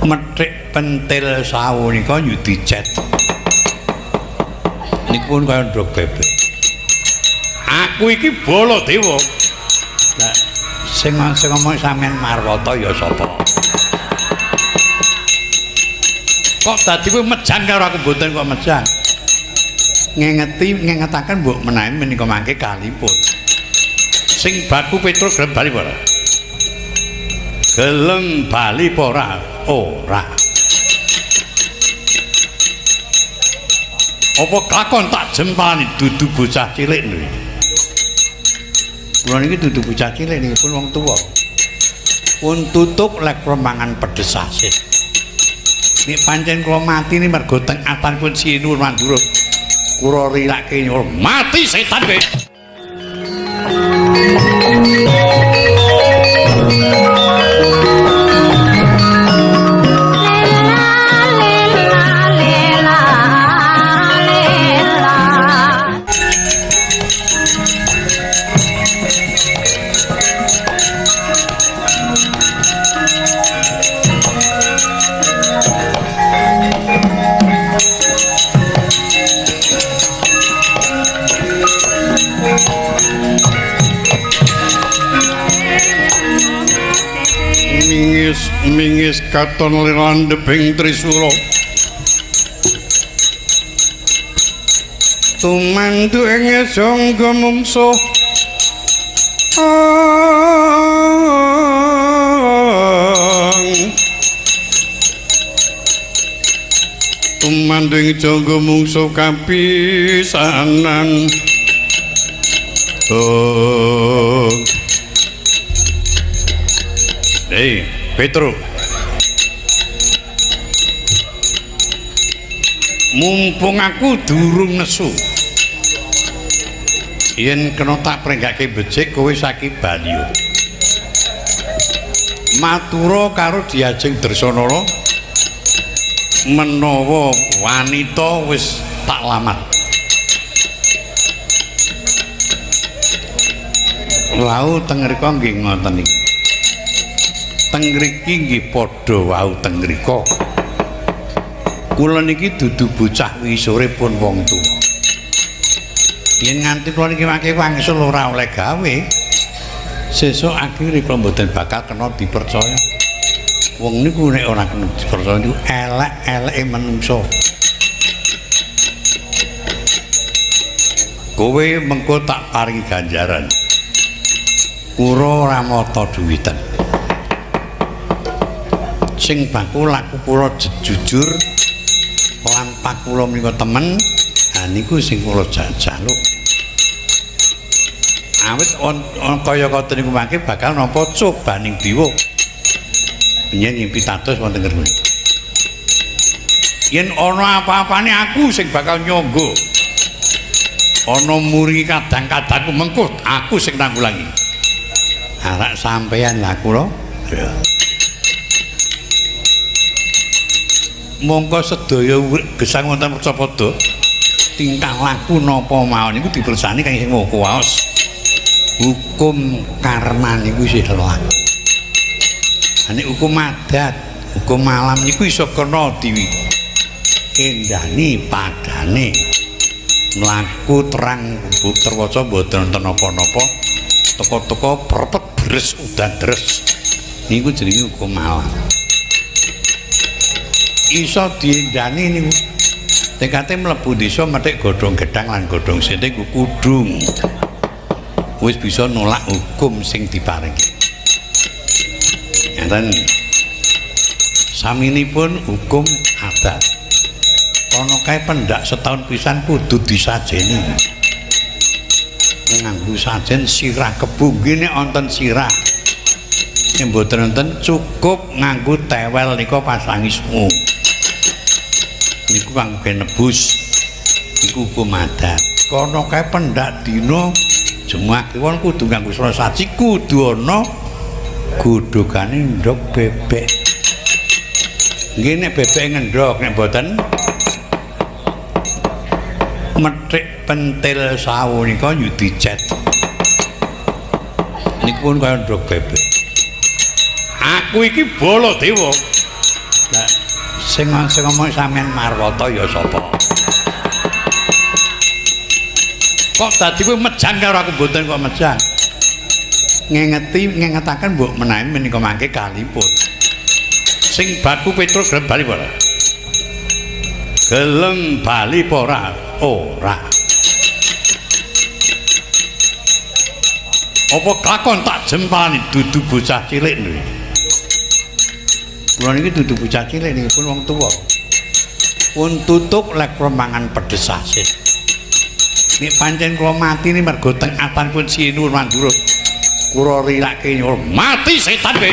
Methik pentil sawu nika yu dicet. Niku pun kaya ndrok bebek. Aku iki Baladewa. Lah sing ngomong sampean Marwata ya sapa? Kok dadi kowe mejang karo aku mboten kok mejang. Ngengetaken mbok menawi menika mangke kalipun. Sing baku Petrus gelem bali apa ora? Gelem bali apa ora? Ora. Apa kakon tak jempani dudu bocah cilik lho. Kula niki dudu bocah cilik niki pun wong tuwa. Pun tutuk lek mangan pedes asin. Nek pancen kula mati ni mergo teng atanipun Sinur Mandura. Kula rilake nyuwun mati setan kowe. Mingis katon landheping Trisula tumandu ing sangga mungsuh tumandu ing sangga mungsuh kapisanan Petro mumpung aku durung nesu yen kena tak prenggake becik kowe saki Balya matura karo Diajeng Dresanala menawa wanita wis tak lamar wau teng mrika nggih ngoten iki teng mriki nggih padha wau teng mrika. Kula niki dudu bocah wisore pun wong tuwa. Yen nganti kula niki mangke wangsul ora oleh gawe, sesuk akhire kula mboten bakal kena dipercaya. Wong niku nek ora kena dipercaya niku elek-eleke manungsa. Kowe mengko tak paringi ganjaran. Kura ora mata duwitan. Sing baku laku kula jujur lan pakula menika temen ha niku sing kula jaluk awit kaya ngoten niku mangke bakal nampa cobaning dewa yen ing pitados wonten ngerti yen ana apa-apane aku sing bakal nyangga ana muri kadang-kadangku mengko aku sing nanggulangi arak sampeyan lah kula ya monggo sedaya gesang wonten Pracapada tingkah laku napa mawon niku dipersani kang sing kuwaos hukum karma niku isih laku nek hukum adat hukum alam niku iso kena endani padane mlaku terang terwaca mboten wonten napa-napa teka-teka prepet beres udan deres niku jenenge hukum alam iso diendani niku tekate mlebu desa methik godhong gedang lan godhong sithik kudung wis bisa nolak hukum sing diparingi enten saminipun hukum adat ana kae pendak setahun pisan kudu disajeni nganggo sajen sirah kebu nggih nek wonten sirah nek mboten wonten cukup nganggo tewel nika pasangi semu niku kangge nebus iku hukum adat kono kae pendak dina Jumat kliwon kudu nganggo srasaji kudu ana godhogane ndok bebek nggih nek bebek ngendhok nek mboten methik pentil sawu nika yu dicet niku pun kaya ndok bebek aku iki Baladewa Lah sing ngomong sampean Marwata ya sapa? Kok dadi kowe mejang karo aku mboten kok mejang. Ngengetaken mbok menawi menika mangke kalipun. Sing baku Petrus gelem bali ora? Gelem bali apa ora? Ora. Apa kelakon tak jempani dudu bocah cilik lho. Kula niki dudu bocah cilik niki pun wong tuwa. Pun tutuk lek mangan pedes asin. Nek pancen kula mati ni mergo teng atanipun Sinur Mandura. Kula rilake mati setan kowe.